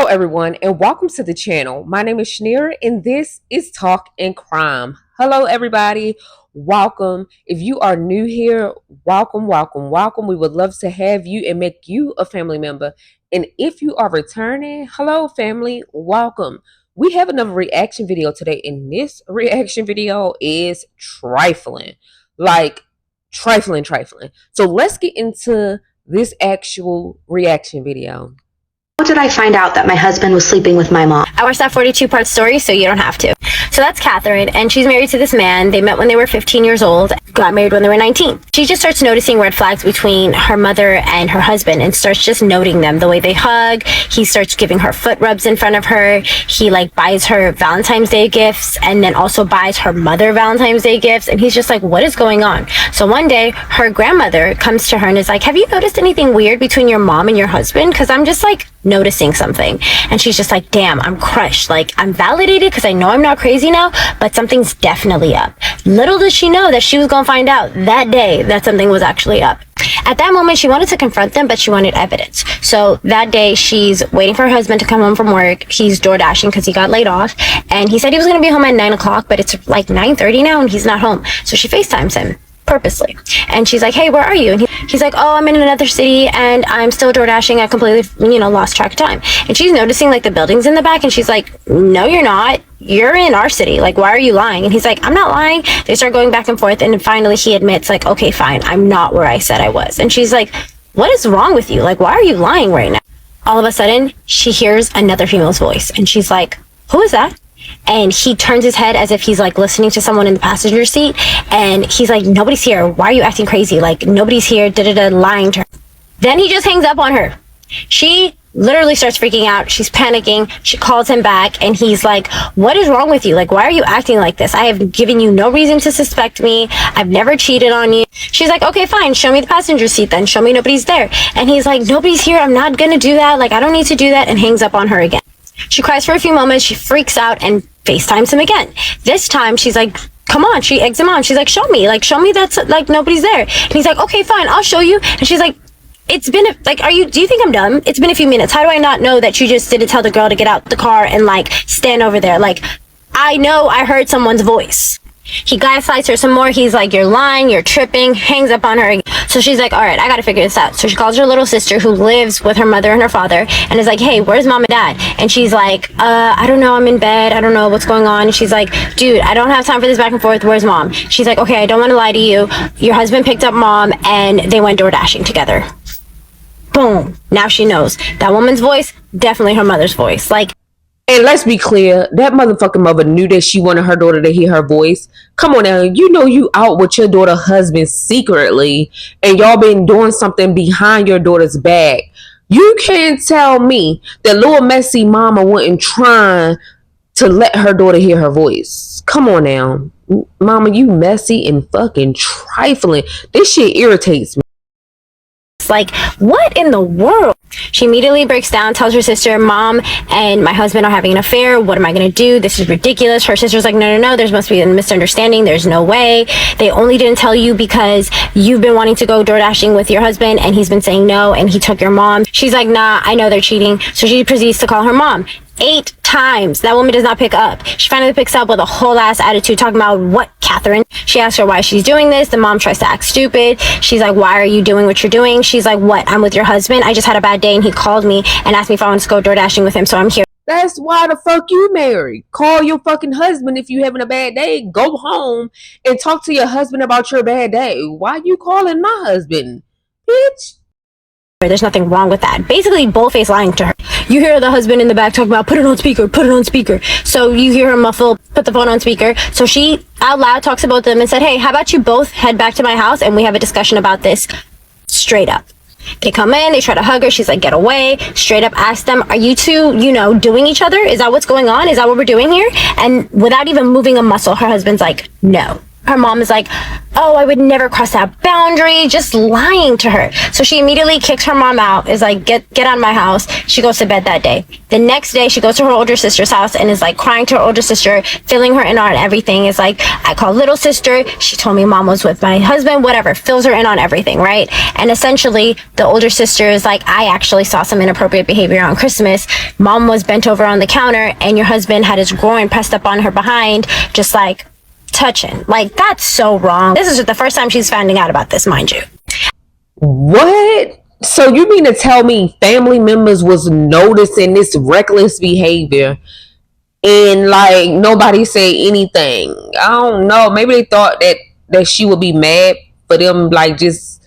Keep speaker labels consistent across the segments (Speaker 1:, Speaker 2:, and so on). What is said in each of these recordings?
Speaker 1: Everyone, and welcome to the channel. My name is Shaneria, and this is Talk and Crime. Hello, everybody. Welcome. If you are new here, welcome, welcome, welcome. We would love to have you and make you a family member. And if you are returning, hello, family. Welcome. We have another reaction video today, and this reaction video is trifling. Like, trifling. So let's get into this actual reaction video.
Speaker 2: How did I find out that my husband was sleeping with my mom?
Speaker 3: I watched that 42-part story, so you don't have to. So that's Catherine, and she's married to this man. They met when they were 15 years old, got married when they were 19. She just starts noticing red flags between her mother and her husband and starts just noting them. The way they hug, he starts giving her foot rubs in front of her. He buys her Valentine's Day gifts and then also buys her mother Valentine's Day gifts. And he's just like, what is going on? So one day her grandmother comes to her and is like, have you noticed anything weird between your mom and your husband? Because I'm just noticing something. And she's just like, damn, I'm crushed. I'm validated because I know I'm not crazy now, but something's definitely up. Little does she know that she was gonna find out that day that something was actually up. At that moment, she wanted to confront them, but she wanted evidence. So that day, she's waiting for her husband to come home from work. He's door dashing because he got laid off. And he said he was going to be home at 9 o'clock, but it's 9:30 now and he's not home. So she FaceTimes him purposely. And she's like, hey, where are you? And he's like, oh, I'm in another city and I'm still door dashing. I completely, lost track of time. And she's noticing the buildings in the back and she's like, no, you're not. You're in our city. Why are you lying? And he's like, I'm not lying. They start going back and forth. And finally he admits okay, fine. I'm not where I said I was. And she's like, what is wrong with you? Why are you lying right now? All of a sudden she hears another female's voice and she's like, who is that? And he turns his head as if he's listening to someone in the passenger seat. And he's like, nobody's here. Why are you acting crazy? Nobody's here. Lying to her. Then he just hangs up on her. She literally starts freaking out. She's panicking. She calls him back and he's like, what is wrong with you? Why are you acting like this? I have given you no reason to suspect me. I've never cheated on you. She's like, okay, fine. Show me the passenger seat then. Show me nobody's there. And he's like, nobody's here. I'm not going to do that. I don't need to do that. And hangs up on her again. She cries for a few moments. She freaks out and FaceTimes him again. This time she's like, come on. She eggs him on. She's like, show me that's nobody's there. And he's like, okay, fine. I'll show you. And she's like, it's been do you think I'm dumb? It's been a few minutes. How do I not know that you just didn't tell the girl to get out the car and stand over there? I know I heard someone's voice. He gaslights her some more. He's like, you're lying, you're tripping, hangs up on her. So she's like, all right, I gotta figure this out. So she calls her little sister who lives with her mother and her father and is like, hey, where's mom and dad? And she's like, I don't know, I'm in bed, I don't know what's going on. And she's like, dude, I don't have time for this back and forth, where's mom? She's like, okay, I don't want to lie to you. Your husband picked up mom and they went door dashing together. Boom. Now she knows. That woman's voice, definitely her mother's voice.
Speaker 1: And let's be clear, that motherfucking mother knew that she wanted her daughter to hear her voice. Come on now, you out with your daughter's husband secretly, and y'all been doing something behind your daughter's back. You can't tell me that little messy mama wasn't trying to let her daughter hear her voice. Come on now. Mama, you messy and fucking trifling. This shit irritates me.
Speaker 3: What in the world? She immediately breaks down, tells her sister, mom and my husband are having an affair. What am I going to do? This is ridiculous. Her sister's like, no, there must be a misunderstanding. There's no way. They only didn't tell you because you've been wanting to go door dashing with your husband and he's been saying no and he took your mom. She's like, nah, I know they're cheating. So she proceeds to call her mom 8 times. That woman does not pick up. She finally picks up with a whole ass attitude talking about what, Catherine? She asks her why she's doing this. The mom tries to act stupid. She's like, why are you doing what you're doing? She's like, what? I'm with your husband. I just had a bad day and he called me and asked me if I wanted to go door dashing with him. So I'm here.
Speaker 1: That's why the fuck you married. Call your fucking husband if you having a bad day. Go home and talk to your husband about your bad day. Why you calling my husband? Bitch.
Speaker 3: There's nothing wrong with that. Basically, bullface lying to her. You hear the husband in the back talking about, put it on speaker. So you hear her muffle, put the phone on speaker. So she out loud talks to both of them and said, hey, how about you both head back to my house and we have a discussion about this straight up. They come in, they try to hug her. She's like, get away. Straight up ask them, are you two, doing each other? Is that what's going on? Is that what we're doing here? And without even moving a muscle, her husband's like, no. Her mom is like, oh, I would never cross that boundary, just lying to her. So she immediately kicks her mom out, is like, get out of my house. She goes to bed that day. The next day, she goes to her older sister's house and is like crying to her older sister, filling her in on everything. Is like, I called little sister. She told me mom was with my husband, whatever, fills her in on everything, right? And essentially, the older sister is like, I actually saw some inappropriate behavior on Christmas. Mom was bent over on the counter and your husband had his groin pressed up on her behind, just like, touching. Like, that's so wrong. This is the first time she's finding out about this, mind you.
Speaker 1: What? So you mean to tell me family members was noticing this reckless behavior and like nobody said anything? I don't know. Maybe they thought that she would be mad for them like just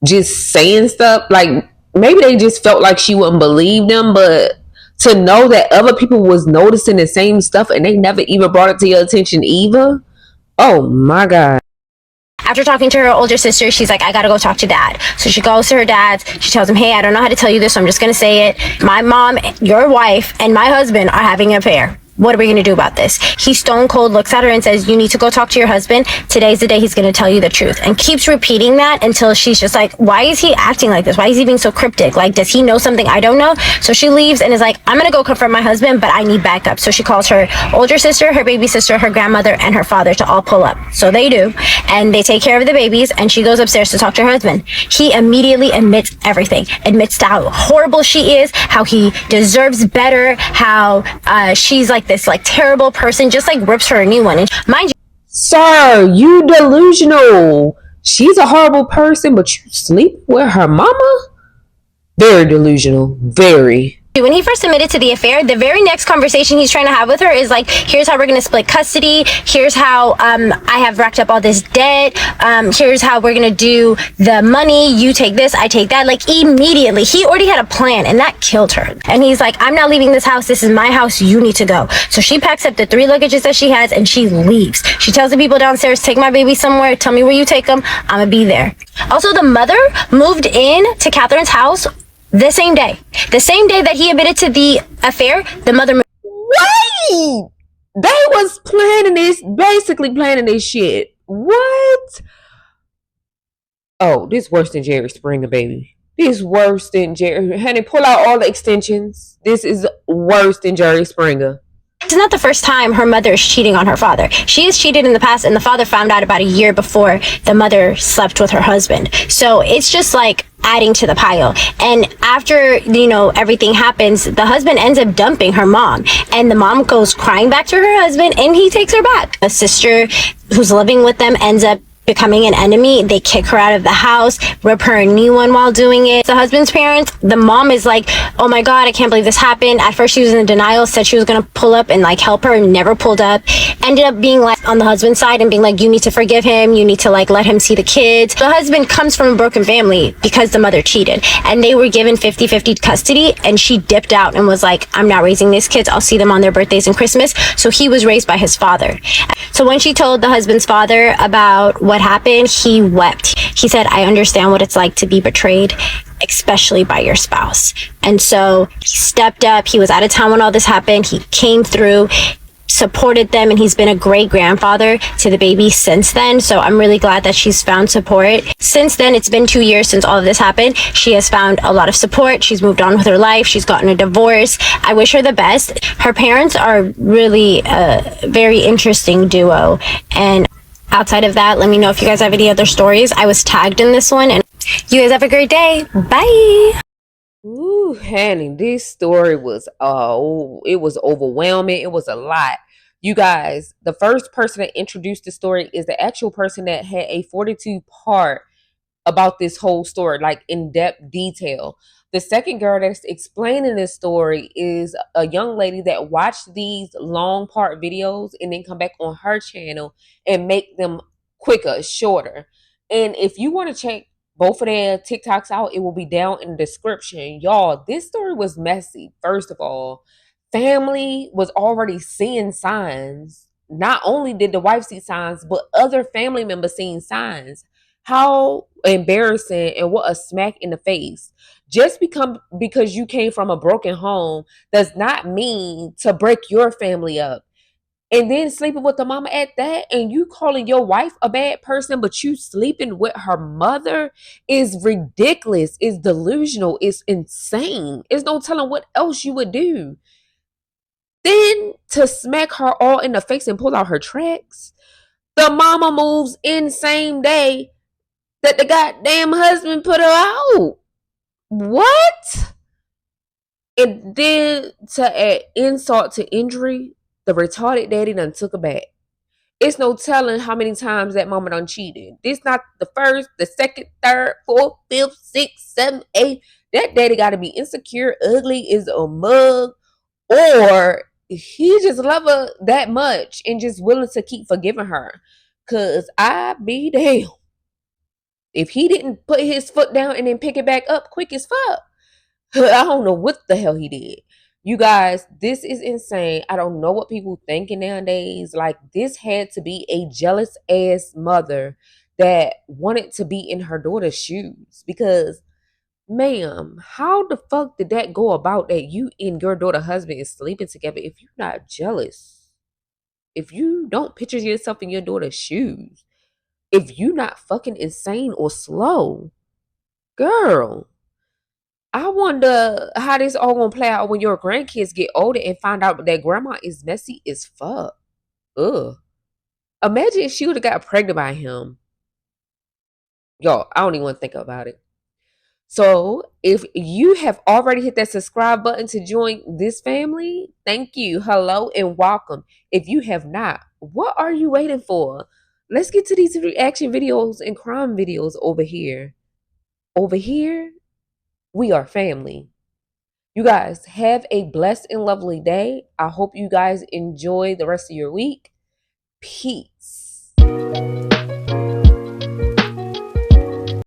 Speaker 1: saying stuff. Like maybe they just felt like she wouldn't believe them, but to know that other people was noticing the same stuff and they never even brought it to your attention either. Oh my god.
Speaker 3: After talking to her older sister, she's like, I gotta go talk to dad. So she goes to her dad. She tells him, hey, I don't know how to tell you this, so I'm just gonna say it. My mom, your wife, and my husband are having an affair. What are we going to do about this? He stone cold looks at her and says, you need to go talk to your husband. Today's the day he's going to tell you the truth. And keeps repeating that until she's just like, why is he acting like this? Why is he being so cryptic? Like, does he know something I don't know? So she leaves and is like, I'm going to go confront my husband, but I need backup. So she calls her older sister, her baby sister, her grandmother, and her father to all pull up. So they do. And they take care of the babies. And she goes upstairs to talk to her husband. He immediately admits everything. Admits to how horrible she is, how he deserves better, how she's like this like terrible person, just like rips her a new one. And mind you,
Speaker 1: Sir, you delusional. She's a horrible person, but you sleep with her mama? Very delusional. Very.
Speaker 3: when he first admitted to the affair, the very next conversation he's trying to have with her is like, here's how we're going to split custody. Here's how I have racked up all this debt. Here's how we're going to do the money. You take this, I take that. Like immediately, he already had a plan and that killed her. And he's like, I'm not leaving this house. This is my house. You need to go. So she packs up the 3 luggages that she has and she leaves. She tells the people downstairs, take my baby somewhere. Tell me where you take them. I'm going to be there. Also, the mother moved in to Catherine's house the same day. The same day that he admitted to the affair, the mother...
Speaker 1: Wait! They was planning this, basically planning this shit. What? Oh, this worse than Jerry Springer, baby. This worse than Jerry. Honey, pull out all the extensions. This is worse than Jerry Springer.
Speaker 3: It's not the first time her mother is cheating on her father. She has cheated in the past, and the father found out about a year before the mother slept with her husband. So it's just like adding to the pile. And after, everything happens, the husband ends up dumping her mom. And the mom goes crying back to her husband, and he takes her back. A sister who's living with them ends up becoming an enemy. They kick her out of the house, rip her a new one while doing it. The husband's parents, the mom is like, oh my god, I can't believe this happened. At first she was in denial, said she was gonna pull up and like help her, and never pulled up. Ended up being like on the husband's side and being like, you need to forgive him, you need to like let him see the kids. The husband comes from a broken family because the mother cheated, and they were given 50-50 custody, and she dipped out and was like, I'm not raising these kids, I'll see them on their birthdays and Christmas. So he was raised by his father. So when she told the husband's father about what happened, he wept. He said, I understand what it's like to be betrayed, especially by your spouse. And so he stepped up. He was out of town when all this happened. He came through, supported them, and he's been a great grandfather to the baby since then. So I'm really glad that she's found support. Since then, it's been 2 years since all of this happened. She has found a lot of support. She's moved on with her life. She's gotten a divorce. I wish her the best. Her parents are really a very interesting duo. And outside of that, let me know if you guys have any other stories. I was tagged in this one. And you guys have a great day. Bye.
Speaker 1: Ooh, honey, this story was it was overwhelming. It was a lot. You guys, the first person that introduced the story is the actual person that had a 42 part about this whole story, like in depth detail. The second girl that's explaining this story is a young lady that watched these long part videos and then come back on her channel and make them quicker, shorter. And if you want to check both of their TikToks out, it will be down in the description. Y'all, this story was messy. First of all, family was already seeing signs. Not only did the wife see signs, but other family members seeing signs. How embarrassing and what a smack in the face. Just because you came from a broken home does not mean to break your family up. and then sleeping with the mama at that, and you calling your wife a bad person, but you sleeping with her mother is ridiculous, is delusional, is insane. It's no telling what else you would do. Then to smack her all in the face and pull out her tracks, the mama moves in same day that the goddamn husband put her out. What? And then to add insult to injury, the retarded daddy done took her back. It's no telling how many times that mama done cheated. This not the first, the second, third, fourth, fifth, sixth, seventh, eighth. That daddy gotta be insecure, ugly, is a mug, or he just love her that much and just willing to keep forgiving her. Cause I be damn if he didn't put his foot down and then pick it back up quick as fuck. I don't know what the hell he did. You guys, this is insane. I don't know what people thinking nowadays. Like, this had to be a jealous ass mother that wanted to be in her daughter's shoes. Because, ma'am, how the fuck did that go about that you and your daughter husband is sleeping together if you're not jealous? If you don't picture yourself in your daughter's shoes, if you not fucking insane or slow, girl, I wonder how this all gonna play out when your grandkids get older and find out that grandma is messy as fuck. Ugh. Imagine if she would have got pregnant by him. Yo, I don't even want to think about it. So, if you have already hit that subscribe button to join this family, thank you, hello, and welcome. If you have not, what are you waiting for? Let's get to these reaction videos and crime videos over here. Over here, we are family. You guys have a blessed and lovely day. I hope you guys enjoy the rest of your week. Peace.